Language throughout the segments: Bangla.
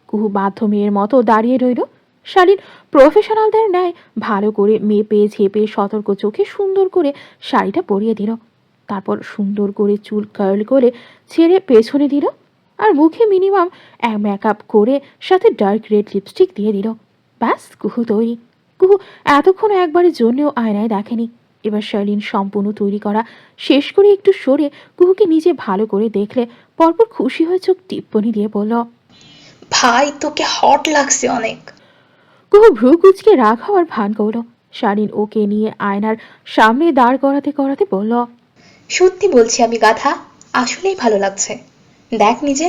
কুহু বাধ্য মেয়ের মতো দাঁড়িয়ে রইল। শালীন প্রফেশনালদের ন্যায় ভালো করে মেপে ঝেপে সতর্ক চোখে সুন্দর করে শাড়িটা পরিয়ে দিল। তারপর সুন্দর করে চুল কার্ল করে ছেড়ে পেছনে দিল, আর মুখে মিনিমাম এক মেকআপ করে সাথে ডার্ক রেড লিপস্টিক দিয়ে দিল। ব্যাস, কুহু তৈরি। কুহু এতক্ষণ একবারের জন্যও আয়নায় দেখেনি। এবার শালীন সম্পূর্ণ তৈরি করা শেষ করে একটু সরে কুহুকে নিজে ভালো করে দেখলে পরপর খুশি হয়ে চোখ টিপ্পনি দিয়ে বলল, ভাই তোকে হট লাগছে অনেক। কুহু ভ্রু কুচকে রাগ হওয়ার ভান করল। শালীন ওকে নিয়ে আয়নার সামনে দাঁড় করাতে করাতে বলল, সত্যি বলছি আমি গাধা, আসলেই ভালো লাগছে, দেখ নিজে।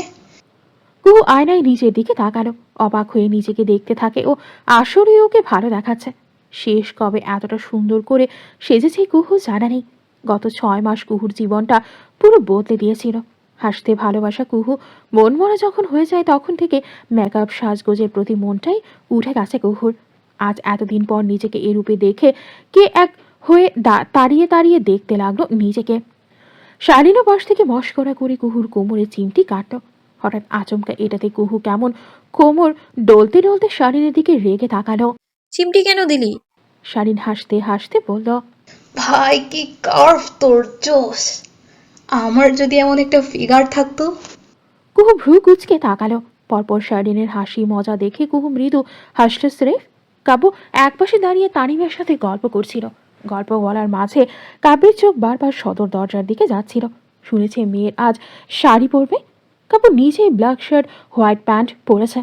কুহু আয়নায় নিজের দিকে তাকালো, অবাক হয়ে নিজেকে দেখতে থাকে ও আসলে ওকে ভালো দেখাচ্ছে। শেষ কবে এতটা সুন্দর করে সেজেছে কুহু জানা নেই। গত 6 মাস কুহুর জীবনটা পুরো বদলে দিয়েছিল। হাসতে ভালোবাসা কুহু মন মরা যখন হয়ে যায় তখন থেকে মেকআপ সাজগোজের প্রতি মনটাই উঠে গেছে কুহুর। আজ এতদিন পর নিজেকে এ রূপে দেখে কে এক হয়ে তাড়িয়ে তাড়িয়ে দেখতে লাগলো নিজেকে। শালীনও পাশ থেকে মশকরা করে কুহুর কোমরে চিমটি কাটল। হঠাৎ আচমকা এটাতে কুহু কেমন কোমর ডলতে ডলতে শালীনের দিকে রেগে তাকালো। চিমটি কেন দিলি? শালীন হাসতে হাসতে বলল, ভাই কি কার্ভ তোর, জোস। আমার যদি এমন একটা ফিগার থাকতো। কুহু ভ্রু কুচকে তাকালো। পরপর শালীনের হাসি মজা দেখে কুহু মৃদু হাসল স্রেফ। কাব্য একপাশে দাঁড়িয়ে তানিমের সাথে গল্প করছিল। গল্প বলার মাঝে কাব্যের চোখ বারবার সদর দরজার দিকে যাচ্ছিল। শুনেছে মেয়ের আজ শাড়ি পরবে। কাব্য নিজেই ব্ল্যাক শার্ট হোয়াইট প্যান্ট পরেছে।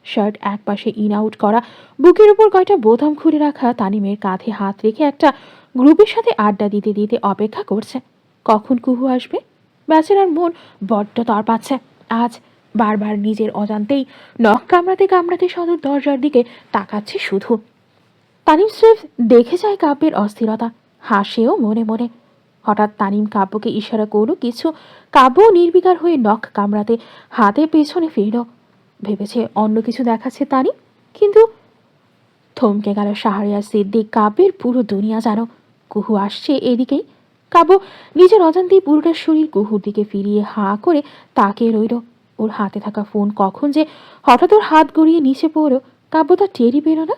শার্ট একপাশে ইন আউট করা, বুকের উপর কয়টা বোতাম খুলে রাখা তানিমের কাঁধে হাত রেখে একটা গ্রুপের সাথে আড্ডা দিতে দিতে অপেক্ষা করছে কখন কুহু আসবে। বেচারার মন বড্ড তড়পাচ্ছে আজ। বারবার নিজের অজান্তেই নখ কামড়াতে কামড়াতে সদর দরজার দিকে তাকাচ্ছে শুধু। তানিম স্রেফ দেখে যায় কাব্যের অস্থিরতা, হাসেও মনে মনে। হঠাৎ তানিম কাব্যকে ইশারা করল কিছু। কাব্যও নির্বিকার হয়ে নখ কামড়াতে হাতে পেছনে ফিরল। ভেবেছে অন্য কিছু দেখাচ্ছে তানিম, কিন্তু থমকে গেল। শাহরিয়ার সিদ্দিক কাব্যের পুরো দুনিয়া জানো কুহু আসছে এদিকেই। কাব্য নিজের অজান্তেই পুরোটা শরীর কুহুর দিকে ফিরিয়ে হাঁ করে তাকিয়ে রইল। ওর হাতে থাকা ফোন কখন যে হঠাৎ ওর হাত গড়িয়ে নিচে পড়ল কাব্য তা টেরই পেল না।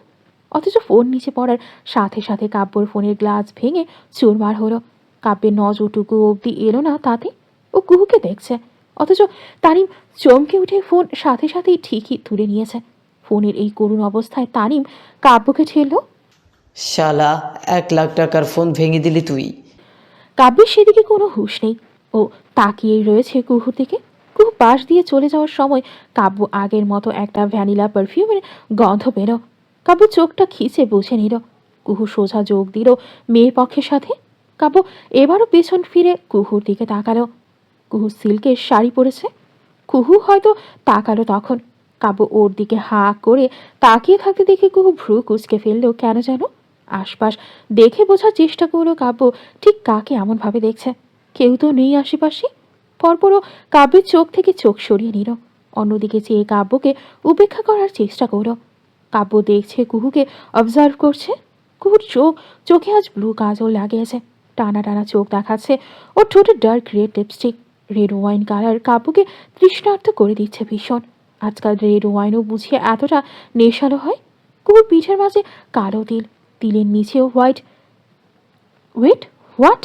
অথচ ফোন নিচে পড়ার সাথে সাথে কাব্যর ফোনের গ্লাস ভেঙে চুরমার হলো। কাব্যের নজরটুকু অবধি এলো না তাতে। ও কুহুকে দেখছে, অথচ তানিম চমকে উঠে ফোন সাথে সাথেই ঠিকই তুলে নিয়েছে। ফোনের এই করুণ অবস্থায় তানিম কাব্যকে ঠেলল। শালা, 1 লাখ টাকার ফোন ভেঙে দিলি তুই। কাব্যের সেদিকে কোনো হুঁশ নেই। ও তাকিয়েই রয়েছে কুহুর দিকে। কুহু পাশ দিয়ে চলে যাওয়ার সময় কাব্য আগের মতো একটা ভ্যানিলা পারফিউমের গন্ধ পেল। কাব্য চোখটা খিচে বুঝে নিল। কুহু সোজা যোগ দিল মেয়ের পক্ষের সাথে। কাব্য এবারও পেছন ফিরে কুহুর দিকে তাকালো। কুহু সিল্কের শাড়ি পরেছে। কুহু হয়তো তাকালো তখন। কাব্য ওর দিকে হাঁ করে তাকিয়ে থাকতে দেখে কুহু ভ্রু কুচকে ফেললেও কেন যেন। আশপাশ দেখে বোঝার চেষ্টা করলো কাব্য ঠিক কাকে এমনভাবে দেখছে। কেউ তো নেই আশেপাশে। পরপরও কাব্যের চোখ থেকে চোখ সরিয়ে নিল। অন্যদিকে চেয়ে কাব্যকে উপেক্ষা করার চেষ্টা করল। কাব্য দেখছে কুহুকে অবজার্ভ করছে। কুহুর চোখে আজ ব্লু কাজল লাগিয়েছে। টানা টানা চোখ দেখাচ্ছে। ওর ঠোঁটে dark red lipstick. Red wine colour কাব্যকে তৃষ্ণার্ত করে দিচ্ছে ভীষণ। আজকাল রেড ওয়াইনও বুঝিয়ে এতটা নেশালো হয়। কুহুর পিঠের মাঝে কালো তিল, তিলের নিচেও হোয়াইট। Wait, what?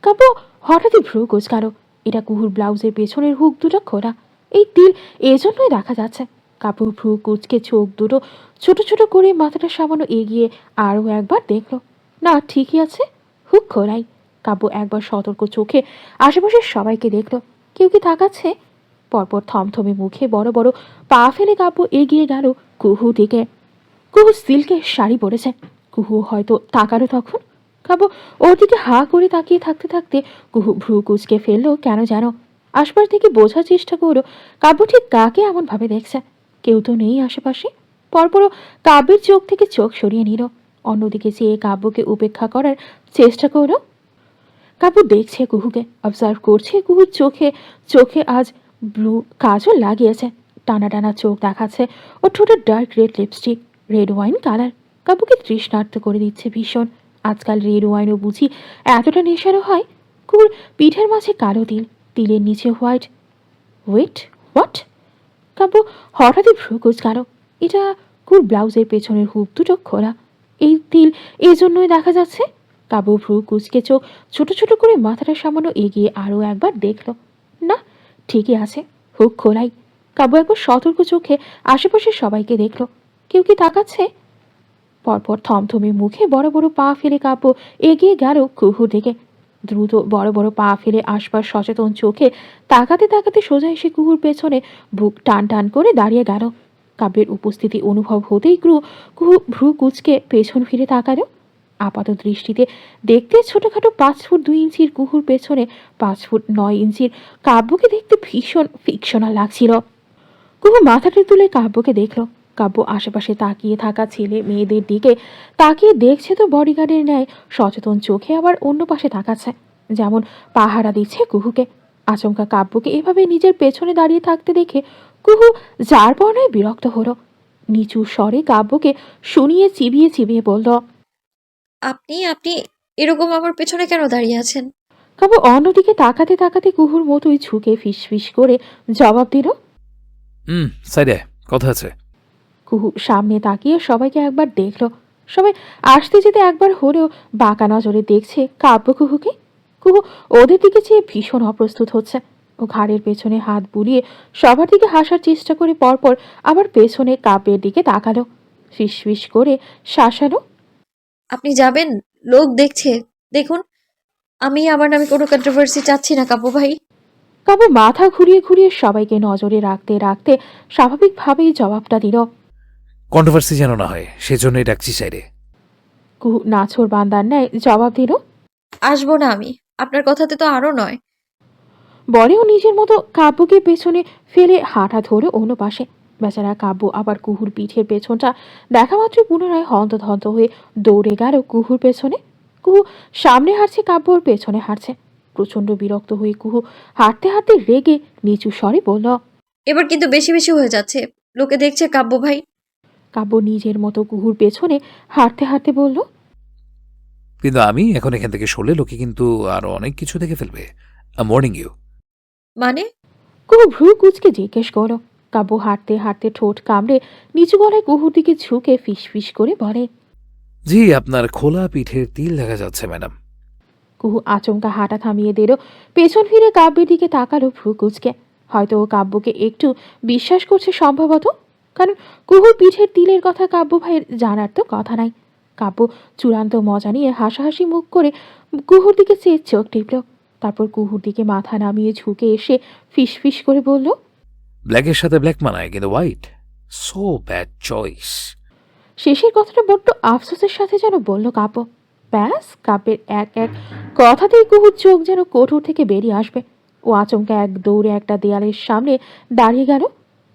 কাব্য হঠাৎই ভ্রু কুচকাল। এটা কুহুর ব্লাউজের পেছনের হুক দুটো খোলা। এই তিল এজন্যই দেখা যাচ্ছে। কাব্য ভ্রু কুচকে চোখ দুটো ছোট ছোট করে মাথাটা সামান্য এগিয়ে আরও একবার দেখল। না, ঠিকই আছে, হুক খোলাই। কাব্য একবার সতর্ক চোখে আশেপাশের সবাইকে দেখল কেউ কি তাকাচ্ছে। পরপর থমথমে মুখে বড় বড় পা ফেলে কাব্য এগিয়ে গেল কুহু দিকে। কুহু সিল্কের শাড়ি পরেছে। কুহু হয়তো তাকালো তখন। কাব্য ওর দিকে হাঁ করে তাকিয়ে থাকতে থাকতে কুহু ভ্রু কুচকে ফেললো কেন যেন। আশপাশ থেকে বোঝার চেষ্টা করলো কাব্য ঠিক কাকে এমন ভাবে দেখছে। কেউ তো নেই আশেপাশে। পরপরও কাব্যের চোখ থেকে চোখ সরিয়ে নিল। অন্যদিকে চেয়ে কাব্যকে উপেক্ষা করার চেষ্টা করলো। কাব্য দেখছে কুহুকে, অবজার্ভ করছে কুহুর চোখে চোখে আজ ব্লু কাজল লাগিয়েছে। টানা টানা চোখ দেখাচ্ছে। ও ঠোঁটে dark red lipstick, red wine colour কাব্যকে তৃষ্ণার্ত করে দিচ্ছে ভীষণ। আজকাল রেড ওয়াইনও বুঝি এতটা নেশারও হয়। কুহুর পিঠের মাঝে কালো তিল, তিলের নিচে হোয়াইট। Wait, what? কাব্য হঠাৎই ভ্রু কুঁচকাল। এটা কুহুর ব্লাউজের পেছনের হুপ দুটো খোলা, এই তিল এই জন্যই দেখা যাচ্ছে। কাব্য ভ্রু কুঁচকে চোখ ছোট ছোট করে মাথাটা সামান্য এগিয়ে আরও একবার দেখল। না, ঠিকই আছে, হুক খোলাই। কাব্য একবার সতর্ক চোখে আশেপাশে সবাইকে দেখল, কেউ কি তাকাচ্ছে? পরপর থমথমে মুখে বড় বড় পা ফেলে কাব্য এগিয়ে গেল কুহুর দিকে। দ্রুত বড় বড় পা ফেলে আশপাশ সচেতন চোখে তাকাতে তাকাতে সোজা এসে কুহুর পেছনে বুক টান টান করে দাঁড়িয়ে গেল। কাব্যের উপস্থিতি অনুভব হতেই কুহু ভ্রু কুচকে পেছন ফিরে তাকালো। আপাত দৃষ্টিতে দেখতে ছোটখাটো 5 ফুট 2 ইঞ্চির কুহুর পেছনে 5 ফুট 9 ইঞ্চির কাব্যকে দেখতে ভীষণ ফিকশনাল লাগছিল। কুহু মাথাটা তুলে কাব্যকে দেখল। কাব্য আশেপাশে তাকিয়ে থাকা ছেলে মেয়েদের দিকে তাকিয়ে দেখছে তো বডিগার্ডের ন্যায় সচেতন চোখে আবার অন্য পাশে তাকাচ্ছে, যেমন পাহারা দিচ্ছে কুহুকে। আচমকা কাব্যকে এভাবে নিজের পেছনে দাঁড়িয়ে থাকতে দেখে কুহু যার বর্ণায় বিরক্ত হলো। নিচু স্বরে কাব্যকে শুনিয়ে চিবিয়ে চিবিয়ে বলল। আপনি আপনি এরকম আমার পেছনে কেন দাঁড়িয়ে আছেন? কাব্য অন্যদিকে তাকাতে তাকাতে কুহুর মতোই ঝুঁকে ফিস ফিস করে জবাব দিল। সাইডে কথা আছে। কুহু সামনে তাকিয়ে সবাইকে একবার দেখল। সবাই আসতে যেতে একবার হলেও বাঁকা নজরে দেখছে কাব্য কুহুকে। কুহু ওদের দিকে চেয়ে ভীষণ অপ্রস্তুত হচ্ছে। ও ঘাড়ের পেছনে হাত বুলিয়ে সবার দিকে হাসার চেষ্টা করে পরপর আবার পেছনে কাব্যের দিকে তাকালো, ফিস ফিস করে শাসালো। আপনি যাবেন, লোক দেখছে, দেখুন। আমি আমার নামে কোনো কন্ট্রোভার্সি চাচ্ছি না কাব্য ভাই। কাব্য মাথা ঘুরিয়ে ঘুরিয়ে সবাইকে নজরে রাখতে রাখতে স্বাভাবিকভাবেই জবাবটা দিল। কন্ট্রোভার্সি যেন না হয় সেজন্যই ডাকছি সাইডে। কুহু নাছোড় বান্দার ন্যায় জবাব দিল। আসবো না আমি, আপনার কথাতে তো আরও নয়। বলেও নিজের মতো কাব্যকে পেছনে ফেলে হাঁটা ধরে অন্য পাশে। বেচারা কাব্য আবার কুহুর পিঠের পেছনটা দেখা মাত্রই পুনরায় হন্তদন্ত হয়ে দৌড়ে গেল কুহুর পেছনে। কুহু সামনে হাঁটছে, কাব্য ওর পেছনে হাঁটছে। প্রচণ্ড বিরক্ত হয়ে কুহু হাঁটতে হাঁটতে রেগে নিচু স্বরে বলল। এবার কিন্তু বেশি বেশি হয়ে যাচ্ছে, লোকে দেখছে কাব্য ভাই। কাব্য নিজের মতো কুহুর পেছনে হাঁটতে হাঁটতে বলল। কিন্তু আমি এখন এখান থেকে সরলে লোকে কিন্তু আরো অনেক কিছু দেখে ফেলবে। Morning you. মানে? কুহু ভ্রু কুচকে জিজ্ঞেস করো। কাব্য হাঁটতে হাঁটতে ঠোঁট কামড়ে নিচু গলায় কুহুর দিকে ঝুঁকে ফিস ফিস করে বলে। জি, আপনার খোলা পিঠের তিল দেখা যাচ্ছে ম্যাডাম। কুহু আচমকা হাঁটা থামিয়ে দিল, পেছন ফিরে কাব্যের দিকে তাকালো ভ্রু কুচকে। হয়তো ও কাব্যকে একটু বিশ্বাস করছে সম্ভবত, কারণ কুহুর পিঠের তিলের কথা কাব্য ভাইয়ের জানার তো কথা নাই। কাব্য চূড়ান্ত মজা নিয়ে হাসাহাসি মুখ করে কুহুর দিকে চেয়ে চোখ টিপল। তারপর কুহুর দিকে মাথা নামিয়ে ঝুঁকে এসে ফিস ফিস করে বলল। ব্ল্যাকের সাথে ব্ল্যাক মানায় কিন্তু হোয়াইট সো ব্যাড চয়েস। শেষের কথাটা বড্ড আফসোসের সাথে যেন বলল কাব্য। ব্যাস, কাব্যের এক এক কথাতেই কুহুর চোখ যেন কোঠর থেকে বেরিয়ে আসবে। ও আচমকা এক দৌড়ে একটা দেয়ালের সামনে দাঁড়িয়ে গেল।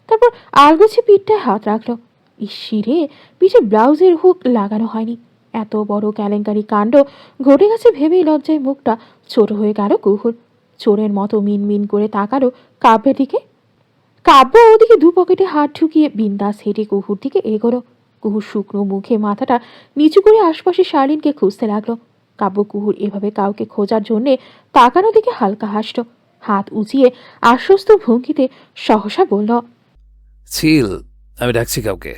তারপর আলগোছে পিঠটায় হাত রাখলো। ইসিরে, পিঠে ব্লাউজের হুক লাগানো হয়নি। এত বড় কেলেঙ্কারি কাণ্ড ঘটে গেছে ভেবেই লজ্জায় মুখটা ছোট হয়ে গেল কুহুর। চোরের মতো মিনমিন করে তাকালো কাব্যের দিকে। কাব্য ওদিকে দু পকেটে হাত ঢুকিয়ে বিন্দাস হেঁটে কুহুর দিকে এগোলো। কুহুর শুকনো মুখে মাথাটা নিচু করে আশপাশে শার্লিনকে খুঁজতে লাগলো। কাব্য কুহুর এভাবে কাউকে খোঁজার জন্যে তাকানো দিকে হালকা হাসল, হাত উঁচিয়ে আশ্বস্ত ভঙ্গিতে সহসা বলল। চিল, আমি ডাকছি কাউকে।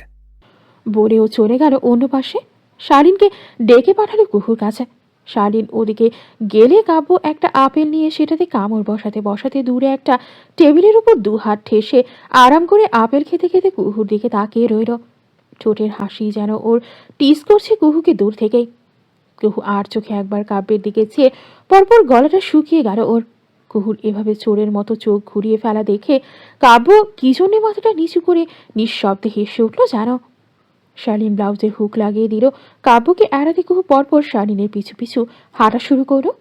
বলেও চলে গেল অন্য পাশে। শার্লিনকে ডেকে পাঠালো কুহুর কাছে। শার্লিন ওদিকে গেলে কাব্য একটা আপেল নিয়ে সেটাতে কামড় বসাতে বসাতে দূরে একটা টেবিলের উপর দু হাত ঠেসে আরাম করে আপেল খেতে খেতে কুহুর দিকে তাকিয়ে রইল। ঠোঁটের হাসি যেন ওর টিস করছে কুহুকে দূর থেকেই। কুহু আর চোখে একবার কাব্যের দিকে চেয়ে পরপর গলাটা শুকিয়ে গেল ওর। কুহুর এভাবে চোরের মতো চোখ ঘুরিয়ে ফেলা দেখে কাব্য কি জন্যে মাথাটা নিচু করে নিঃশব্দে হেসে উঠল জানো। শার্লিন ব্লাউজের হুক লাগিয়ে দিল। কাব্যকে এড়াতে কুহু পরপর শার্লিনের পিছু পিছু হাঁটা শুরু করলো।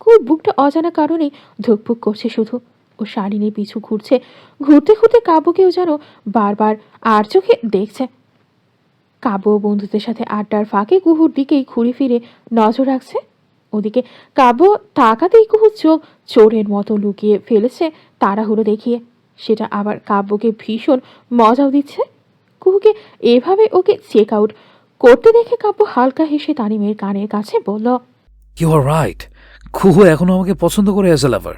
কুহুর বুকটা অজানা কারণেই ধুকপুক করছে শুধু। ও শার্লিনের পিছু ঘুরছে, ঘুরতে ঘুরতে কাব্যকেও যেন বারবার আর চোখে দেখছে। কাব্য বন্ধুদের সাথে আড্ডার ফাঁকে কুহুর দিকেই ঘুরে ফিরে নজর রাখছে। ওদিকে কাব্য তাকাতেই কুহুর চোখ চোরের মতো লুকিয়ে ফেলেছে তাড়াহুড়ো দেখিয়ে। সেটা আবার কাব্যকে ভীষণ মজাও দিচ্ছে। কুহুকে এভাবে ওকে চেক আউট করতে দেখে কাব্য হালকা হেসে তানিমের কানের কাছে বলল। ইউ আর রাইট, কুহু এখনো আমাকে পছন্দ করে আছে লাভার।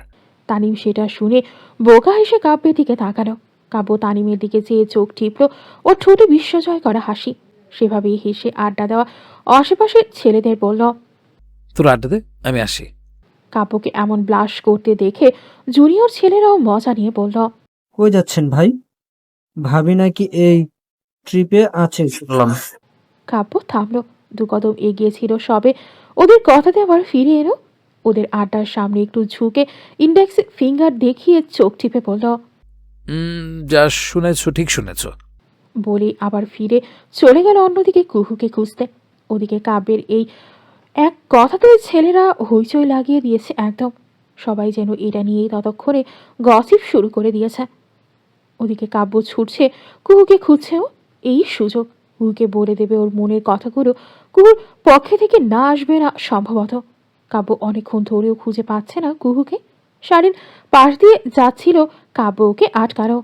তানিম সেটা শুনে বোকা হেসে কাব্যের দিকে তাকালো। কাব্য তানিমের দিকে চেয়ে চোখ টিপল, ওর ঠোঁটে বিস্ময় করা হাসি। সেভাবেই হেসে আড্ডা দেওয়া আশেপাশের ছেলেদের বলল। তোর আড্ডা দে, আমি আসি। কাব্যকে এমন ব্লাশ করতে দেখে জুনিয়র ছেলেরাও মজা নিয়ে বলল। কই যাচ্ছেন ভাই? ভাবি নাকি এই ট্রিপে আছে শুনলাম। কাব্য থামলো, দু কদম এগিয়েছিল সবে ওদের কথাতে আবার ফিরে এলো। ওদের আড্ডার সামনে একটু ঝুঁকে ইন্ডেক্স ফিঙ্গার দেখিয়ে চোখ টিপে বলল। যা শুনেছ ঠিক শুনেছ। বলে আবার ফিরে চলে গেল অন্যদিকে কুহুকে খুঁজতে। ওদিকে কাব্যের এই এক কথাতেই ছেলেরা হইচই লাগিয়ে দিয়েছে একদম। সবাই যেন এটা নিয়েই ততক্ষণে গসিপ শুরু করে দিয়েছে। ওদিকে কাব্য ছুটছে, কুহুকে খুঁজছেও। এই সুযোগ কুহুকে বলে দেবে ওর মনের কথাগুলো। কুহুর পক্ষে থেকে না আসবে না সম্ভবত। কাব্য অনেকক্ষণ ধরেও খুঁজে পাচ্ছে না কুহুকে। শালীন পাশ দিয়ে যাচ্ছিল, কাব্য ওকে আটকালো।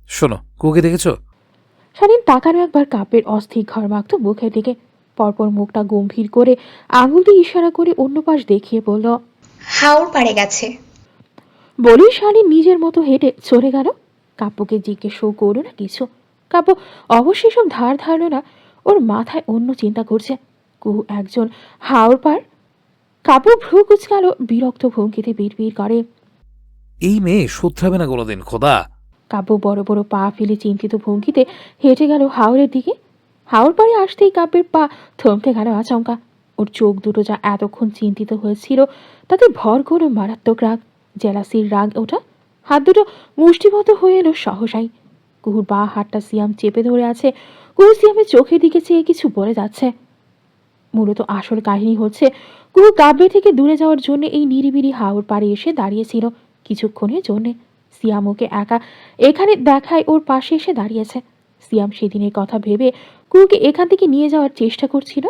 শোনো, কুহুকে দেখেছো? শালীন তাকানো একবার কাব্যের অস্থির ঘরমাক্ত মুখের দিকে, পরপর মুখটা গম্ভীর করে আঙুল দিয়ে ইশারা করে অন্য পাশ দেখিয়ে বলল। হাওর পাড়ে গেছে। বলেই শালীন নিজের মতো হেঁটে চলে গেল। কাব্যকে জিজ্ঞেসও করল না কিছু। কাব্য অবশ্যই সব ধার ধারল না, ওর মাথায় অন্য চিন্তা করছে। কুহু একজন হাওর পার। কাব্য ভ্রু কুচকালো, বিরক্ত ভঙ্গিতে বিড়বিড় করে। এই মেয়ে শোধরাবে না কোনোদিন, খোদা। কাব্য বড় বড় পা ফেলে চিন্তিত ভঙ্গিতে হেঁটে গেল হাওরের দিকে। হাওর পাড়ে আসতেই কাব্যের পা থমকে গেল আচমকা। ওর চোখ দুটো যা এতক্ষণ চিন্তিত হয়েছিল তাতে ভর করল মারাত্মক রাগ, জেলাসির রাগ ওটা। হাত দুটো মুষ্টিবদ্ধ হয়ে এলো সহসাই। কুহুর বা হাতটা সিয়াম চেপে ধরে আছে। কুহু সিয়ামের চোখের দিকে চেয়ে কিছু বলে যাচ্ছে। মূলত আসল কাহিনী হচ্ছে, কুহু কাব্যের থেকে দূরে যাওয়ার জন্য এই নিরিবিলি হাওর পাড়ে এসে দাঁড়িয়েছিল কিছুক্ষণের জন্যে। সিয়াম ওকে একা এখানে দেখায় ওর পাশে এসে দাঁড়িয়েছে। সিয়াম সেদিনের কথা ভেবে কুহুকে এখান থেকে নিয়ে যাওয়ার চেষ্টা করছিল।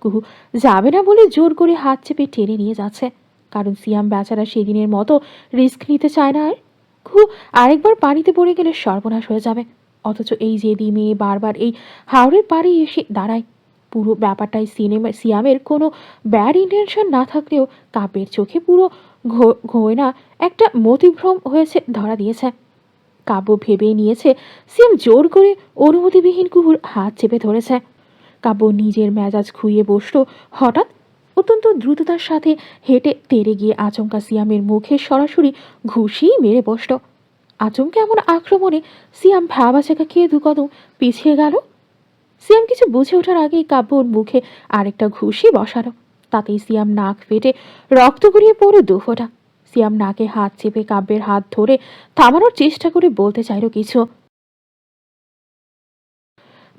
কুহু যাবে না বলে জোর করে হাত চেপে টেনে নিয়ে যাচ্ছে, কারণ সিয়াম বেচারা সেদিনের মতো রিস্ক নিতে চায় না আর। কুহু আরেকবার পানিতে পড়ে গেলে সর্বনাশ হয়ে যাবে। অথচ এই জেদি মেয়ে বারবার এই হাওরের পাড়ে এসে দাঁড়ায়। পুরো ব্যাপারটাই সিয়ামের কোনো ব্যাড ইন্টেনশন না থাকলেও কাব্যের চোখে পুরো ঘোয়না একটা মতিভ্রম হয়েছে ধরা দিয়েছে। কাব্য ভেবে নিয়েছে সিয়াম জোর করে অনুমতিবিহীন কুহুর হাত চেপে ধরেছে। কাব্য নিজের মেজাজ খুইয়ে বসল। হঠাৎ অত্যন্ত দ্রুততার সাথে হেঁটে তেড়ে গিয়ে আচমকা সিয়ামের মুখে সরাসরি ঘুষিই মেরে বসল। আচমকা এমন আক্রমণে সিয়াম ভ্যাবাচাকা খেয়ে দু কদম পিছিয়ে গেল। সিয়াম কিছু বুঝে ওঠার আগেই কাব্য ওর মুখে আরেকটা ঘুষি বসালো। তাতেই সিয়াম নাক ফেটে রক্ত গড়িয়ে পড়ে দু ফোঁটা। সিয়াম নাকে হাত চেপে কাব্যের হাত ধরে থামানোর চেষ্টা করে বলতে চাইল কিছু,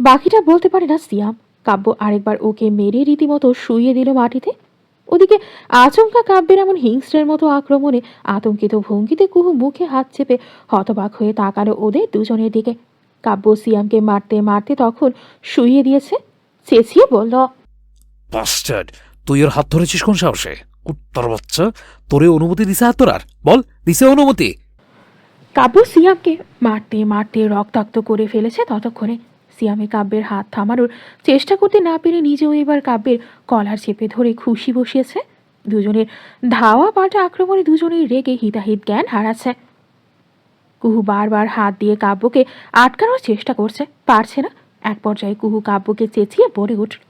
বাকিটা বলতে পারে না সিয়াম। কাব্য আরেকবার ওকে মেরে রীতিমতো শুইয়ে দিল মাটিতে। ওদিকে আচমকা কাব্যের এমন হিংস্রের মতো আক্রমণে আতঙ্কিত ভঙ্গিতে কুহু মুখে হাত চেপে হতবাক হয়ে তাকালো ওদের দুজনের দিকে। কাব্য সিয়ামকে মারতে মারতে তখন শুইয়ে দিয়েছে। চেঁচিয়ে বলল। বাস্টার্ড, তুই ওর হাত ধরেছিস কোন সাহসে? কুত্তার বাচ্চা, তোরে অনুমতি দিছে হাত তোরার? বল, দিছে অনুমতি? কাব্য সিয়ামকে মারতে মারতে রক্তাক্ত করে ফেলেছে ততক্ষণে। সিয়ামে কাব্যের হাত থামানোর চেষ্টা করতে না পেরে নিজেও এবার কাব্যের কলার চেপে ধরে খুশি বসিয়েছে। দুজনের ধাওয়া পাল্টা আক্রমণে দুজনেই রেগে হিতাহিত জ্ঞান হারাচ্ছে। কুহু বারবার হাত দিয়ে কাব্যকে আটকানোর চেষ্টা করছে, পারছে না। এক পর্যায়ে কুহু কাব্যকে চেঁচিয়ে বলে উঠল।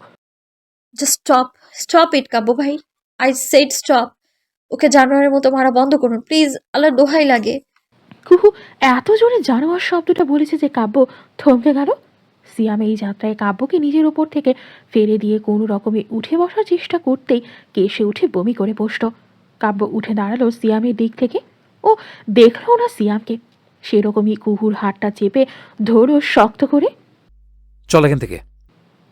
জাস্ট স্টপ, স্টপ ইট কাব্য ভাই। I said stop. ওকে জানোয়ারের মতো মারা বন্ধ করুন প্লিজ, আল্লাহর দোহাই লাগে। কুহু এত জোরে জানোয়ার শব্দটা বলেছে যে কাব্য থমকে গেল। সিয়াম এই যাত্রায় কাব্যকে নিজের ওপর থেকে ফেলে দিয়ে কোনো রকমে উঠে বসার চেষ্টা করতেই কেসে উঠে বমি করে বসল। কাব্য উঠে দাঁড়ালো সিয়ামের দিক থেকে। ও দেখলো না সিয়ামকে। সেরকমই কুহুর হাতটা চেপে ধরো শক্ত করে। চল এখান থেকে।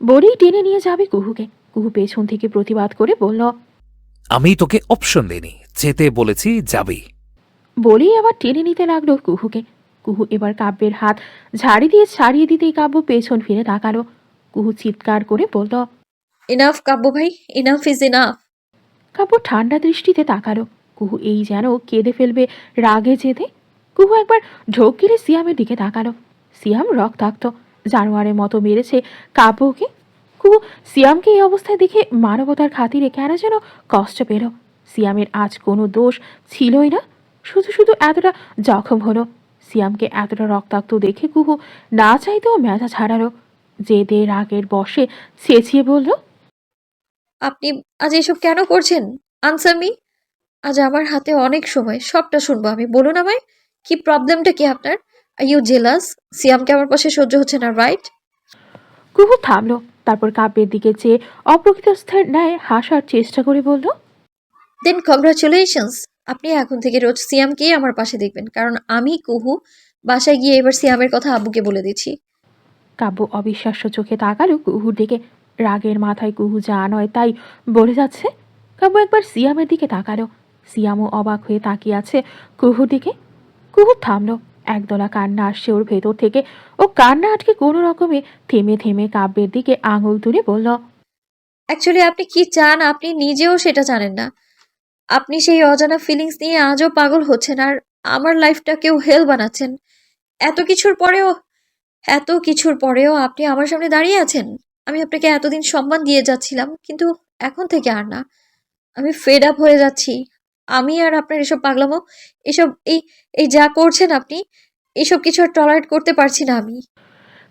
বলেই টেনে নিয়ে যাবে কুহুকে। কুহু পেছন থেকে প্রতিবাদ করে বলল। আমি তোকে অপশন দিইনি, যেতে বলেছি যাবি। বলেই আবার টেনে নিতে লাগলো কুহুকে। কুহু এবার কাব্যের হাত ঝাড়ি দিয়ে ছাড়িয়ে দিতেই কাব্য পেছন ফিরে তাকালো। কুহু চিৎকার করে বলল। ইনাফ কাব্য ভাই, ইনাফ ইজ ইনাফ। কাব্য ঠান্ডা দৃষ্টিতে তাকালো। কুহু এই যেন কেঁদে ফেলবে রাগে জেদে। কুহু একবার ঢোক গিলে সিয়ামের দিকে তাকালো। সিয়াম রক্তাক্ত, জানোয়ারের মতো মেরেছে কাব্যকে। কুহু সিয়ামকে এই অবস্থায় দেখে মানবতার খাতিরে কেন যেন কষ্ট পেল। সিয়ামের আজ কোনো দোষ ছিলই না, শুধু শুধু এতটা জখম হলো। সিয়ামকে এতটা রক্তাক্ত দেখে কুহু না চাইতেও মেজাজ হারালো। জেদে রাগের বশে চেঁচিয়ে বলল, আপনি আজ এসব কেন করছেন? Answer me. আজ আমার হাতে অনেক সময়, সবটা শুনবো আমি। বলুন আমায়, কি প্রবলেমটা কি আপনার? Are you jealous? সিয়ামকে আমার পাশে সহ্য হচ্ছে না, রাইট? কুহু থামলো, তারপর কাব্যের দিকে চেয়ে অপ্রকৃতস্থের ন্যায় হাসার চেষ্টা করে বলল, দেন কংগ্রাচুলেশনস। আপনি এখন থেকে রোজ সিয়ামকেই আমার পাশে দেখবেন, কারণ আমি কুহু বাসায় গিয়ে এবার সিয়ামের কথা আব্বুকে বলে দিচ্ছি। কাব্য অবিশ্বাস্য চোখে তাকালো কুহুর দিকে। রাগের মাথায় কুহু যা নয় তাই বলে যাচ্ছে। কাব্য একবার সিয়ামের দিকে তাকালো। সিয়ামও অবাক হয়ে তাকিয়ে আছে কুহুর দিকে। কুহু থামলো, একদলা কান্না আসছে ওর ভেতর থেকে। ও কান্না আটকে কোনো রকমে থেমে থেমে কাব্যের দিকে আঙুল তুলে বলল, অ্যাকচুয়ালি আপনি কি চান আপনি নিজেও সেটা জানেন না। আপনি সেই অজানা ফিলিংস নিয়ে আজও পাগল হচ্ছেন, আর আমার লাইফটাকেও হেল বানাচ্ছেন। এত কিছুর পরেও এত কিছুর পরেও আপনি আমার সামনে দাঁড়িয়ে আছেন। আমি আপনাকে এতদিন সম্মান দিয়ে যাচ্ছিলাম, কিন্তু এখন থেকে আর না। আমি ফেড আপ হয়ে যাচ্ছি। আমি আর আপনার এসব পাগলামো, এসব এই এই যা করছেন আপনি, এসব কিছু আর টলারেট করতে পারছি না আমি।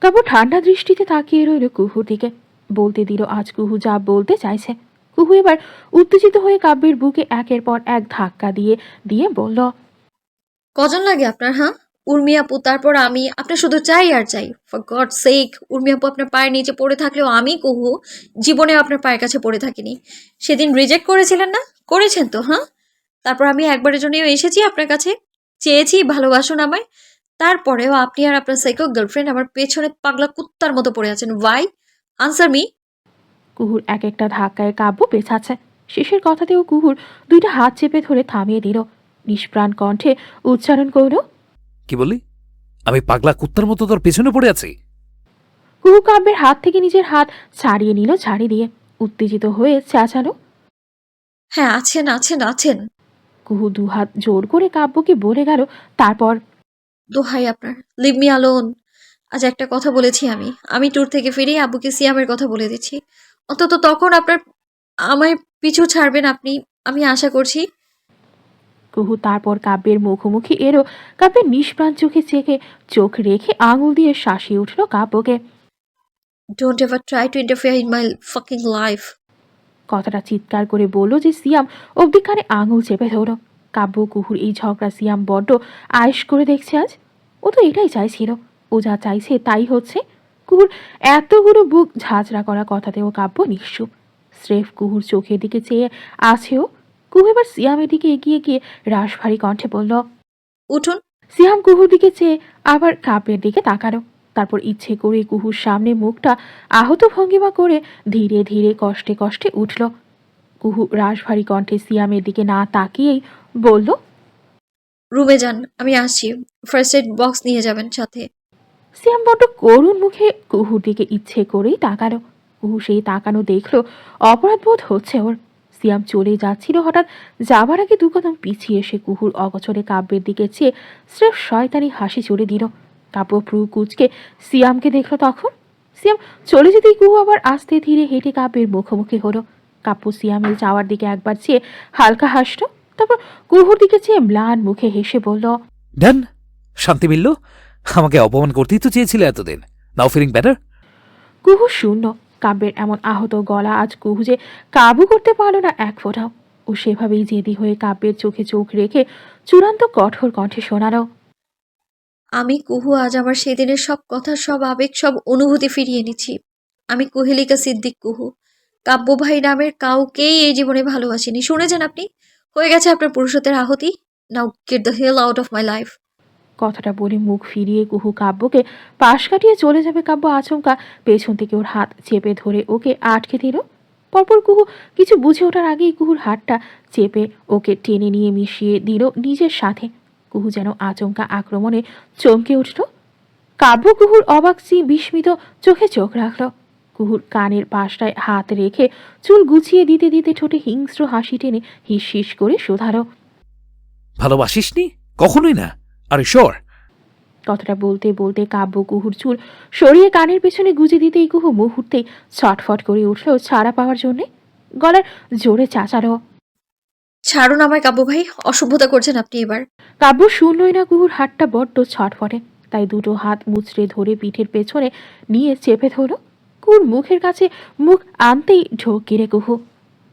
কাব্য ঠান্ডা দৃষ্টিতে তাকিয়ে রইল কুহুর দিকে। বলতে দিল আজ কুহু যা বলতে চাইছে। কুহু এবার উত্তেজিত হয়ে কাব্যের বুকে একের পর এক ধাক্কা দিয়ে দিয়ে বলল, কজন লাগে আপনার, হ্যাঁ? উর্মি আপু, তারপর আমি। আপনার শুধু চাই আর চাই। ফর গড সেক, উর্মি আপু আপনার পায়ের নিচে পড়ে থাকলেও আমি কুহু জীবনেও আপনার পায়ের কাছে পড়ে থাকিনি। সেদিন রিজেক্ট করেছিলেন না? করেছেন তো, হ্যাঁ? তারপর আমি একবারের জন্যও এসেছি আপনার কাছে, চেয়েছি ভালোবাসুন আমায়। তারপরেও আপনি আর আপনার সাইকো গার্লফ্রেন্ড আমার পেছনে পাগলা কুত্তার মতো পড়ে আছেন। ওয়াই? Answer me. কুহুর এক একটা ধাক্কায় কাব্য পেছাচ্ছে। শেষের কথাতেও কুহুর দুইটা হাত চেপে ধরে থামিয়ে দিল। নিষ্প্রাণ কণ্ঠে উচ্চারণ করল, কি বললি? আমি পাগলা কুত্তার মতো তোর পেছনে পড়ে আছি? কুহু কাব্যের হাত থেকে নিজের হাত ছাড়িয়ে নিল ঝাড়ি দিয়ে। উত্তেজিত হয়ে চেঁচালো। হ্যাঁ, আছেন আছেন আছেন। কুহু দুহাত জোর করে কাব্যকে বলে গেল, তারপর, দোহাই আপনার, লিভ মি অ্যালোন। আজ একটা কথা বলেছি আমি। আমি ট্যুর থেকে ফিরেই আব্বুকে সিয়ামের কথা বলে দিচ্ছি। অন্তত তখন আপনার আমায় পিছু ছাড়বেন আপনি, আমি আশা করছি। কুহু তারপর কাব্যের মুখোমুখি এলো। কাব্যের নিষ্প্রাণ চোখে চেকে চোখ রেখে আঙুল দিয়ে শাসিয়ে উঠল কাব্যকে। Don't ever try to interfere in my fucking life. কথাটা চিৎকার করে বলল যে সিয়াম অব্দি কানে আঙুল চেপে ধরল। কাব্য কুহুর এই ঝগড়া সিয়াম বড্ড আয়েশ করে দেখছে আজ। ও তো এটাই চাইছিল, ও যা চাইছে তাই হচ্ছে। কুহুর এতগুলো বুক ঝাঁঝরা করা কথাতেও কাব্য নিশ্চুপ। স্রেফ কুহুর চোখের দিকে চেয়ে আছেও। কুহু এবার সিয়ামের দিকে এগিয়ে গিয়ে রাশভারী কণ্ঠে বলল, উঠুন। সিয়াম কুহুর দিকে চেয়ে আবার কাব্যের দিকে তাকালো। তারপর ইচ্ছে করে কুহুর সামনে মুখটা আহত ভঙ্গিমা করে ধীরে ধীরে কষ্টে কষ্টে উঠল। কুহু রাশভারী কণ্ঠে সিয়ামের দিকে না তাকিয়েই বলল, রুমে যান, আমি আসছি। ফার্স্ট এড বক্স নিয়ে যাবেন সাথে। সিয়াম বড্ড করুণ মুখে কুহুর দিকে ইচ্ছে করেই তাকালো। কুহু সেই তাকানো দেখলো, অপরাধ বোধ হচ্ছে ওর। সিয়াম চলে যাচ্ছিল, হঠাৎ যাবার আগে দু কদম পিছিয়ে এসে কুহুর অগচরে কাব্যের দিকে চেয়ে স্রেফ শয়তানি হাসি চড়ে দিল। কাব্য ভ্রু কুচকে সিয়ামকে দেখলো তখন। সিয়াম চলে যেতেই কুহু আবার আস্তে ধীরে হেঁটে কাব্যের মুখোমুখি হলো। কাব্য সিয়ামের যাওয়ার দিকে একবার চেয়ে হালকা হাসলো, তারপর কুহুর দিকে চেয়ে ম্লান মুখে হেসে বলল, ডান। শান্তি মিলল। আমাকে অপমান করতেই তো চেয়েছিলে এতদিন। নাও ফিলিং বেটার? কুহু শূন্য। কাব্যের এমন আহত গলা আজ কুহু যে কাবু করতে পারল না এক ফোঁটাও। ও সেভাবেই জেদি হয়ে কাব্যের চোখে চোখ রেখে চূড়ান্ত কঠোর কণ্ঠে শোনালো, আমি কুহু আজ আমার সেদিনের সব কথা, সব আবেগ, সব অনুভূতি ফিরিয়ে নিচ্ছি। আমি কুহেলিকা সিদ্দিক কুহু কাব্য ভাই নামের কাউকেই এই জীবনে ভালোবাসিনি। শুনেছেন আপনি? হয়ে গেছে আপনার পুরুষত্বের আহুতি। Now get the hell out of my life. কথাটা বলে মুখ ফিরিয়ে কুহু কাব্যকে পাশ কাটিয়ে চলে যাবে। কাব্য আচমকা পেছন থেকে ওর হাত চেপে ধরে ওকে আটকে দিল। পরপর কুহু কিছু বুঝে ওঠার আগেই কুহুর হাতটা চেপে ওকে টেনে নিয়ে মিশিয়ে দিল নিজের সাথে। কুহু যেন আচমকা আক্রমণে চমকে উঠল। কাব্য কুহুর অবাক বিস্মিত চোখে চোখ রাখল। কুহুর কানের পাশটায় হাত রেখে চুল গুছিয়ে দিতে দিতে ঠোঁটে হিংস্র হাসি টেনে হিস হিস করে শোধালো, ভালোবাসিসনি? কখনোই না। আরে শোর। কথাটা বলতে বলতে কাব্য কুহুর চুল সরিয়ে কানের পেছনে গুজে দিতেই কুহু মুহূর্তেই ছটফট করে উঠল ছাড়া পাওয়ার জন্যে। গলার জোরে চাচালো, ছাড়ুন আমায় কাব্য ভাই, অসভ্যতা করছেন আপনি এবার। কাব্য শুনলই না কুহুর হাতটা বড্ড ছটফটে, তাই দুটো হাত মুচড়ে ধরে পিঠের পেছনে নিয়ে চেপে ধরল। কুহুর মুখের কাছে মুখ আনতেই ঢোক গিরে কুহু।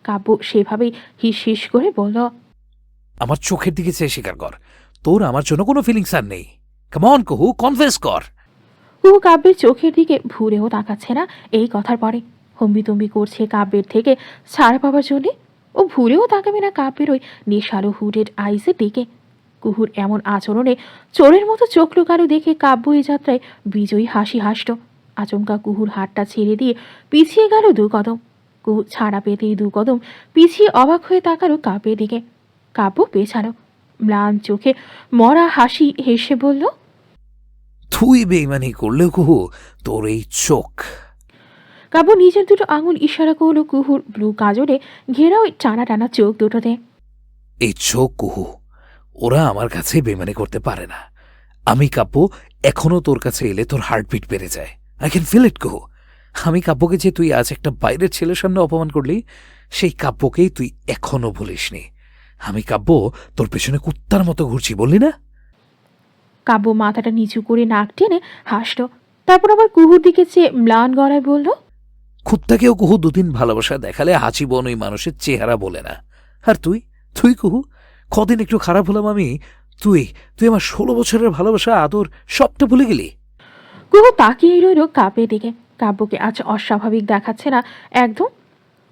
কাব্য সেভাবেই হিস হিস করে বলল, আমার চোখের দিকে চেয়ে স্বীকার কর, তোর আমার জন্য কোনো ফিলিংস আর নেই। কেমন কুহু, কনফেস কর। কুহু কাব্যের চোখের দিকে ভুরেও তাকাচ্ছে না এই কথার পরে। হম্বিতম্বি করছে কাব্যের থেকে ছাড়া পাওয়ার জন্যে। ও ভুরেও তাকাবে না কাব্যের ওই নেশালো হুডেড আইসের দিকে। কুহুর এমন আচরণে চোরের মতো চোখ লুকানো দেখে কাব্য এই যাত্রায় বিজয়ী হাসি হাসল। আচমকা কুহুর হাতটা ছেড়ে দিয়ে পিছিয়ে গেল 2 কদম। কুহু ছাড়া পেতেই 2 কদম পিছিয়ে অবাক হয়ে তাকালো কাব্যের দিকে। কাব্য পেছালো, ম্লান চোখে মরা হাসি হেসে বলল, তুই বেইমানি করলেও কুহু, তোর এই চোখ। কাব্য নিজের দুটো আঙুল ইশারা করলো কুহুর ব্লু কাজলে ঘেরা ওই টানা টানা চোখ দুটোতে। এই চোখ কুহু, ওরা আমার কাছে বেইমানি করতে পারে না। আমি কাব্য এখনো তোর কাছে এলে তোর হার্টবিট বেড়ে যায়। আই ক্যান ফিল ইট কুহু। আমি কাব্যকে যে তুই আজ একটা বাইরের ছেলের সামনে অপমান করলি, সেই কাব্যকেই তুই এখনো ভুলিসনি। আমি কাব্য তোর পেছনে কুত্তার মতো ঘুরছি, বললি না? কাব্য মাথাটা নিচু করে নাক টেনে হাসল, তারপর আবার কুহুর দিকে চেয়ে ম্লান গলায় বলল, কুত্তাকেও কুহু 2 দিন ভালোবাসা দেখালে হাঁচিবন ওই মানুষের চেহারা বলে না। আর তুই তুই কুহু, কদিন একটু খারাপ হলাম আমি, তুই তুই আমার 16 বছরের ভালোবাসা আদর সবটা ভুলে গেলি। কুহু তাকিয়ে রইল কাব্যের দিকে। কাব্যকে আজ অস্বাভাবিক দেখাচ্ছে না একদম।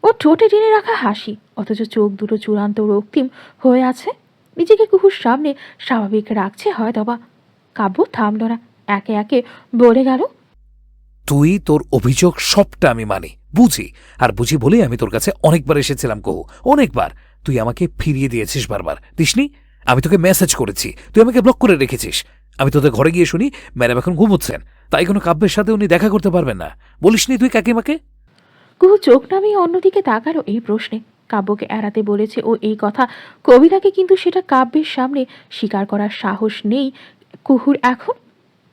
ও ঠোঁটে টেনে রাখা হাসি, অথচ চোখ দুটো চূড়ান্ত রক্তিম হয়ে আছে। নিজেকে কুহুর সামনে স্বাভাবিক রাখছে হয়তোবা। কাব্য থামল না, একে একে বলে গেল, তুই তোর অভিযোগ সবটা আমি মানি, বুঝি। আর বুঝি বলেই আমি তোর কাছে অনেকবার এসেছিলাম কুহু, অনেকবার। তুই আমাকে ফিরিয়ে দিয়েছিস বারবার, দিসনি? আমি তোকে মেসেজ করেছি, তুই আমাকে ব্লক করে রেখেছিস। আমি তোদের ঘরে গিয়ে শুনি ম্যাডাম এখন ঘুমোচ্ছেন, তাই কোনো কাব্যের সাথে উনি দেখা করতে পারবেন না। বলিসনি তুই কাকিমাকে? কুহু চোখ নামিয়ে অন্যদিকে তাকালো এই প্রশ্নে। কাব্যকে এড়াতে বলেছে ও এই কথা কবিতাকে, কিন্তু সেটা কাব্যের সামনে স্বীকার করার সাহস নেই কুহুর এখন।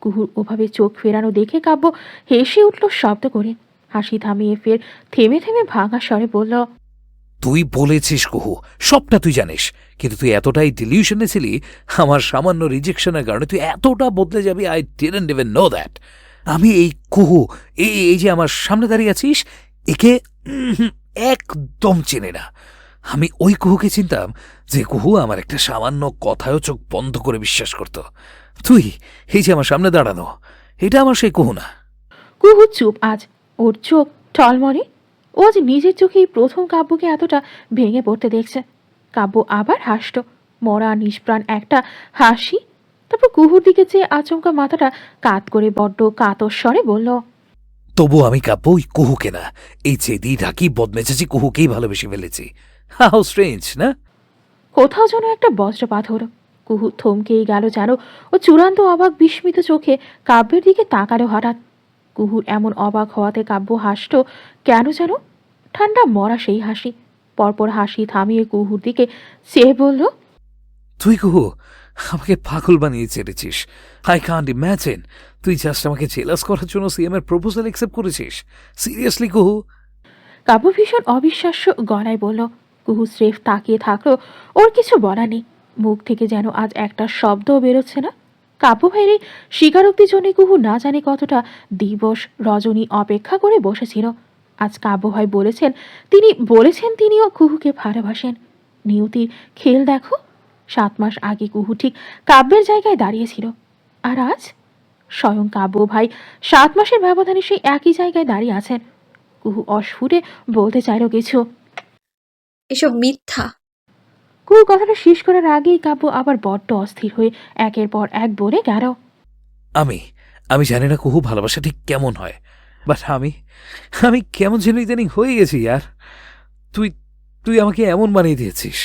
কুহুর ওভাবে চোখ ফেরানো দেখে কাব্য হেসে উঠল শব্দ করে। হাসি থামিয়ে ফের থেমে থেমে ভাঙা স্বরে বলল, তুই বলেছিস কুহু, সবটা তুই জানিস, কিন্তু তুই এতটাই ডিলিউশনে ছিলি আমার সামান্য রিজেকশনের কারণে তুই এতটা বদলে যাবি। I didn't even know that. আমি এই কুহু, এই যে আমার সামনে দাঁড়িয়ে আছিস, একে একদম চেনে না। আমি ওই কুহুকে চিনতাম যে কুহু আমার একটা সামান্য কথায়ও চোখ বন্ধ করে বিশ্বাস করত। তুই এই যে আমার সামনে দাঁড়ানো, এটা আমার সেই কুহু না। কুহু চুপ আজ। ওর চোখ টলমলে। ও আজ নিজের চোখেই প্রথম কাব্যকে এতটা ভেঙে পড়তে দেখছে। কাব্য আবার হাসল, মরা নিষ্প্রাণ একটা হাসি। তারপর কুহুর দিকে চেয়ে আচমকা মাথাটা কাত করে বড্ড কাতর স্বরে বলল, তবু আমি কাব্য ওই কুহুকে না, এই চেদি ঢাকি বদমেজাজি কুহুকেই ভালোবেসে ফেলেছি। হাউ স্ট্রেঞ্জ না? কোথাও যেন একটা বজ্রপাত হলো। কুহু থমকেই গেল যেন। ও চূড়ান্ত অবাক বিস্মিত চোখে কাব্যের দিকে তাকালো হঠাৎ। কুহুর এমন অবাক হওয়াতে কাব্য হাসল কেন যেন, ঠান্ডা মরা সেই হাসি। পরপর হাসি থামিয়ে কুহুর দিকে চেয়ে বলল, তুই কুহু আমাকে পাগল বানিয়ে ছেড়েছিস। আই কান্ট ইম্যাজিন তুই জাস্ট আমাকে জেলাস করার জন্য সিএম এর প্রপোজাল অ্যাকসেপ্ট করেছিস। সিরিয়াসলি কুহু? কাব্য ভীষণ অবিশ্বাস্য গলায় বলল। কুহু স্রেফ তাকিয়ে থাকলো, ওর কিছু বলা নেই। মুখ থেকে যেন আজ একটা শব্দও বেরোচ্ছে না। কাব্য ভাইয়ের এই স্বীকারোক্তির জন্য কুহু না জানে কতটা দিবস রজনী অপেক্ষা করে বসেছিল। আজ কাব্য ভাই বলেছেন তিনিও কুহুকে ভালোবাসেন। নিয়তির খেল দেখো, 7 মাস আগে কুহু ঠিক কাব্যের জায়গায় দাঁড়িয়েছিল, আর আজ স্বয়ং কাব্য ভাই 7 মাসের ব্যবধানে সেই একই জায়গায় দাঁড়িয়ে আছেন। কুহু অস্ফুটে বলতে চাইল কিছু। এসব মিথ্যা। কুহু কথাটা শেষ করার আগেই কাব্য আবার বড্ড অস্থির হয়ে একের পর এক বলে গেল, আমি আমি জানি না কুহু ভালোবাসা ঠিক কেমন হয়, বাট আমি আমি কেমন যেন ইদানিং হয়ে গেছি আর তুই তুই আমাকে এমন বানিয়ে দিয়েছিস।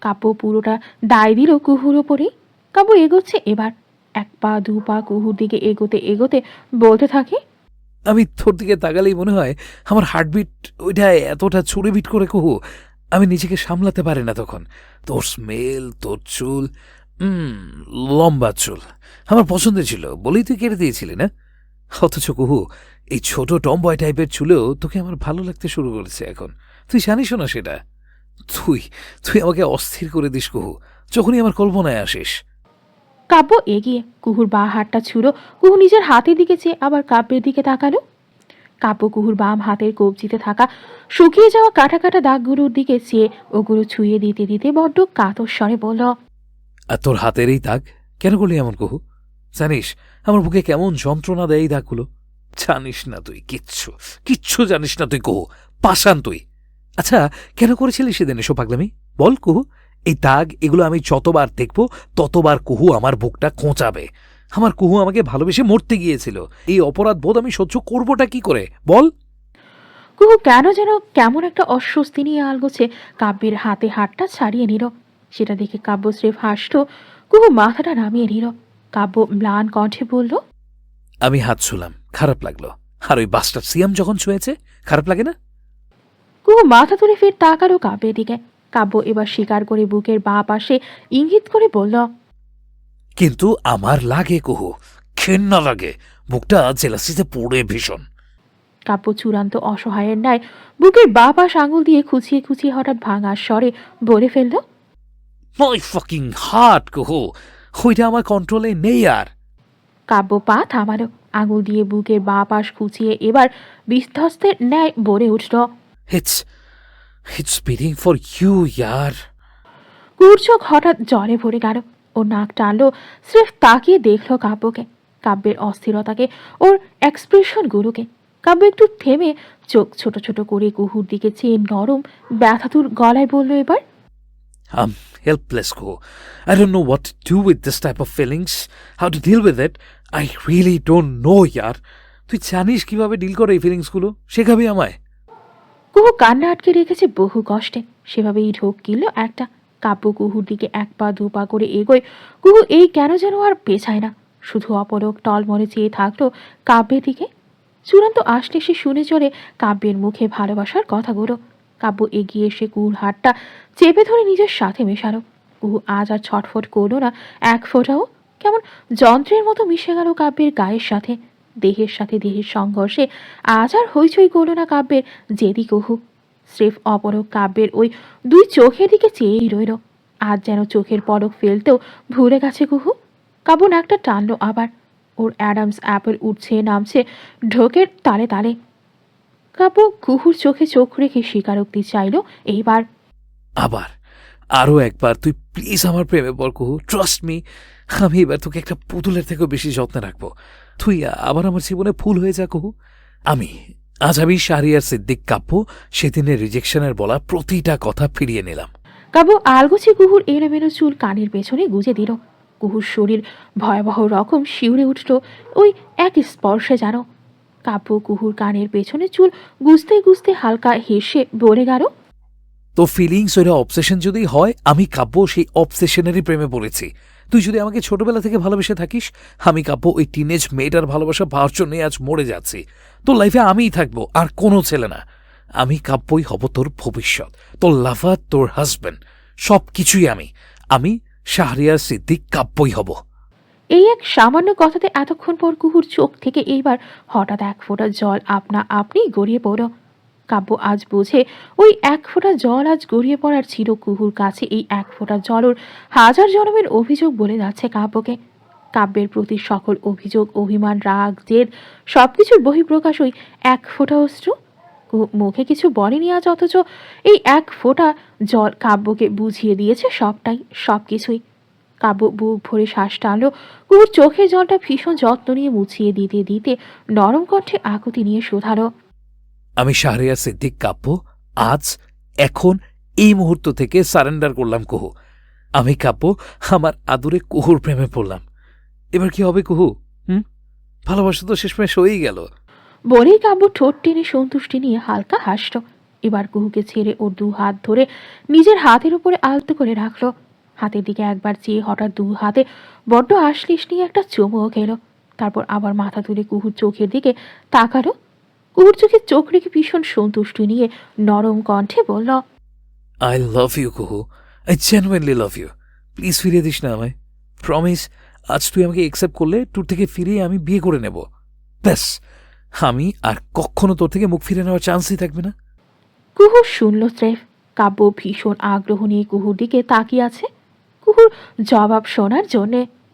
কাব্য পুরোটা দায় দিল কুহুর ওপরেই। কাব্য এগোচ্ছে এবার, 1 পা 2 পা কুহুর দিকে এগোতে এগোতে বলতে থাকে, আমি তোর দিকে তাকালেই মনে হয় আমার হার্টবিট ওইটা এতটা ছুড়ে বিট করে কুহু, আমি নিজেকে সামলাতে পারি না তখন। তোর স্মেল, তোর চুল, লম্বা চুল আমার পছন্দের ছিল বলেই তুই কেটে দিয়েছিলি না? অথচ কুহু এই ছোট টমবয় টাইপের চুলেও তোকে আমার ভালো লাগতে শুরু করেছে এখন। তুই জানিস না সেটা? তুই তুই আমাকে অস্থির করে দিস কুহু, যখনই আমার কল্পনায় আসিস। কাব্য এগিয়ে কুহুর বাঁ হাতটা ছুঁড়ো। কুহু নিজের হাতের দিকে চেয়ে আবার কাব্যের দিকে তাকালো। কাব্য কুহুর বাম হাতের কবজিতে থাকা শুকিয়ে যাওয়া কাটা কাটা দাগগুলোর দিকে চেয়ে ওগুলো ছুঁয়ে দিতে দিতে বড্ড কাতর স্বরে বলল, আর তোর হাতের এই দাগ কেন করলি এমন কুহু? জানিস আমার বুকে কেমন যন্ত্রণা দেয় এই দাগগুলো? জানিস না তুই কিচ্ছু, কিচ্ছু জানিস না তুই কুহু, পাষাণ তুই। আচ্ছা, কেন করেছিলি সেদিন এসব পাগলামি? বল কুহু। এই দাগ এগুলো আমি যতবার দেখব ততবার কুহু আমার বুকটা খোঁচাবে। আমার কুহু আমাকে ভালোবেসে মরতে গিয়েছিল, এই অপরাধ বোধ আমি সহ্য করবোটা কি করে বল? কুহু কেন যেন কেমন একটা অস্বস্তি নিয়ে আলগোছে কাব্যের হাতে হাতটা ছাড়িয়ে নিল। সেটা দেখে কাব্য স্রেফ হাসল। কুহু মাথাটা নামিয়ে নিল। কাব্য ম্লান কণ্ঠে বলল, আমি হাত ছুলাম, খারাপ লাগলো। আর ওই বাস্টার সিয়াম যখন ছুঁয়েছে, খারাপ লাগে না? কুহু মাথা তুলে ফের তাকালো কাব্যের দিকে। কাব্য এবার স্বীকার করে বুকের বাঁ পাশে ইঙ্গিত করে বলল, কিন্তু আমার লাগে কুহু, ঘেন্না লাগে, বুকটা জেলাসিতে পড়ে ভীষণ। কাব্য চূড়ান্ত অসহায়ের ন্যায় বুকের বাঁ পাশ আঙুল দিয়ে খুঁচিয়ে খুঁচিয়ে হঠাৎ ভাঙার স্বরে বলে ফেলল, মাই ফাকিং হার্ট কুহু, ওইটা আমার কন্ট্রোলে নেই আর। কাব্য পা থামালো। আঙুল দিয়ে বুকের বাঁ পাশ খুঁচিয়ে এবার বিধ্বস্তের ন্যায় বলে উঠল। It's it's beating for you ইয়ার। কুহুর চোখ হঠাৎ জলে ভরে গেল। ও নাক টানলো। স্রেফ তাকিয়ে দেখলো কাব্যকে, কাব্যের অস্থিরতাকে, ওর এক্সপ্রেশনগুলোকে। কাব্য একটু থেমে চোখ ছোট ছোট করে কুহুর দিকে চেয়ে নরম ব্যথাতুর গলায় বলল এবার, I'm helpless, Ko. I don't know what to do with this type of feelings, how to deal with it. I really don't know, yaar. তুই জানিস কিভাবে ডিল করে এই ফিলিংসগুলো? শেখাবি আমায়? কুহু কান্না আটকে রেখেছে বহু কষ্টে, সেভাবেই ঢোক কিনল একটা। কাব্য কুহুর দিকে এক পা দু পা করে এগোয়। কুহু এই কেন যেন আর পেছায় না, শুধু অপলক টলমলে চেয়ে থাকলো কাব্যের দিকে। চূড়ান্ত আসলে সে শুনে চলে কাব্যের মুখে ভালোবাসার কথাগুলো। কাব্য এগিয়ে এসে কুহুর হাতটা চেপে ধরে নিজের সাথে মেশালো। কুহু আজ আর ছটফট করলো না এক ফোঁটাও। কেমন যন্ত্রের মতো মিশে গেল কাব্যের গায়ের সাথে। দেহের সাথে দেহের সংঘর্ষে আজ আর হইচই করল না কাব্যের জেদি কুহু। স্রেফ অপলক কাব্যের ওই দুই চোখের দিকে চেয়েই রইল। আজ যেন চোখের পলক ফেলতেও ভুলে গেছে কুহু। কাব্য নাকটা টানলো আবার। ওর অ্যাডামস অ্যাপেল উঠছে নামছে ঢোকের তালে তালে। কাব্য কুহুর চোখে চোখ রেখে স্বীকারোক্তি চাইল এইবার। আবার, আরও একবার তুই প্লিজ আমার প্রেমে পড় কুহু, ট্রাস্ট মি। আমি এবার তোকে একটা পুতুলের থেকেও বেশি যত্নে রাখবো। তুই আবার আমার জীবনে ফুল হয়ে যা কুহু। আজ আমি শাহরিয়ার সিদ্দিক কাব্য সেদিনের রিজেকশনের বলা প্রতিটা কথা ফিরিয়ে নিলাম। কাব্য আলগোছে কুহুর এলোমেলো চুল কানের পেছনে গুজে দিল। কুহুর শরীর ভয়াবহ রকম শিউরে উঠল ওই এক স্পর্শে যেন। কাব্য কুহুর কানের পেছনে চুল গুজতে গুজতে হালকা হেসে বলে গেল, তো ফিলিংস ওইটা অবসেশন যদি হয়, আমি কাব্য সেই অবসেশনেরই প্রেমে পড়েছি। তুই যদি আমাকে ছোটবেলা থেকে ভালোবেসে থাকিস, আমি কাব্য ওই টিনেজ মেয়েটার ভালোবাসা পাওয়ার জন্যই আজ মরে যাচ্ছি। তোর লাইফে আমিই থাকবো, আর কোনো ছেলে না। আমি কাব্যই হব তোর ভবিষ্যৎ, তোর লাভার, তোর হাজব্যান্ড, সব কিছুই আমি শাহরিয়ার সিদ্দিক কাব্যই হব। এই এক সামান্য কথাতে এতক্ষণ পর কুহুর চোখ থেকে এইবার হঠাৎ এক ফোঁটা জল আপনা আপনি গড়িয়ে পড়ল। কাব্য আজ বোঝে ওই এক ফোঁটা জল আজ গড়িয়ে পড়ার ছিল কুহুর কাছে এই এক ফোঁটা জল ওর হাজার জনমের অভিযোগ বলে যাচ্ছে কাব্যকে। কাব্যের প্রতি সকল অভিযোগ, অভিমান, রাগ, জেদ সবকিছুর বহিঃপ্রকাশ ওই এক ফোঁটা অশ্রু। কুহু মুখে কিছু বলেনি আজ, অথচ এই এক ফোঁটা জল কাব্যকে বুঝিয়ে দিয়েছে সবটাই, সবকিছুই। কাব্য বুক ভরে শ্বাস টানল। কুহুর চোখের জলটা ভীষণ যত্ন নিয়ে মুছিয়ে দিতে দিতে নরম কণ্ঠে আকুতি নিয়ে শোধালো, আমি শাহরিয়ার সিদ্দিক কাব্য আজ, এখন, এই মুহূর্ত থেকে সারেন্ডার করলাম কুহু। আমি কাব্য আমার আদুরে কুহুর প্রেমে পড়লাম। এবার কি হবে কুহু? ভালোবাসা তো শেষমেশ হয়েই গেল। বলেই কাব্য ঠোঁট টেনে সন্তুষ্টি নিয়ে হালকা হাসল। এবার কুহুকে ছেড়ে ওর দু হাত ধরে নিজের হাতের উপরে আলতো করে রাখলো। হাতের দিকে একবার চেয়ে হঠাৎ দু হাতে বড্ড আশ্লিষ নিয়ে একটা চুমুও খেলো। তারপর আবার মাথা তুলে কুহুর চোখের দিকে তাকালো। কুহুর চোখে চোখ রেখে ভীষণ সন্তুষ্টি নিয়ে নরম কণ্ঠে বলল, I love you Kuhu, I genuinely love you. Please ফিরিয়ে দিস না আমায়, প্রমিস। আজ তুই আমাকে একসেপ্ট করলে ট্যুর থেকে ফিরিয়ে আমি বিয়ে করে নেব, ব্যাস। আমি আর কখনো তোর থেকে মুখ ফিরে নেওয়ার চান্সই থাকবে না। কুহু শুনল স্রেফ। কাব্য ভীষণ আগ্রহ নিয়ে কুহুর দিকে তাকিয়ে আছে কুহুর জবাব শোনার জন্যে।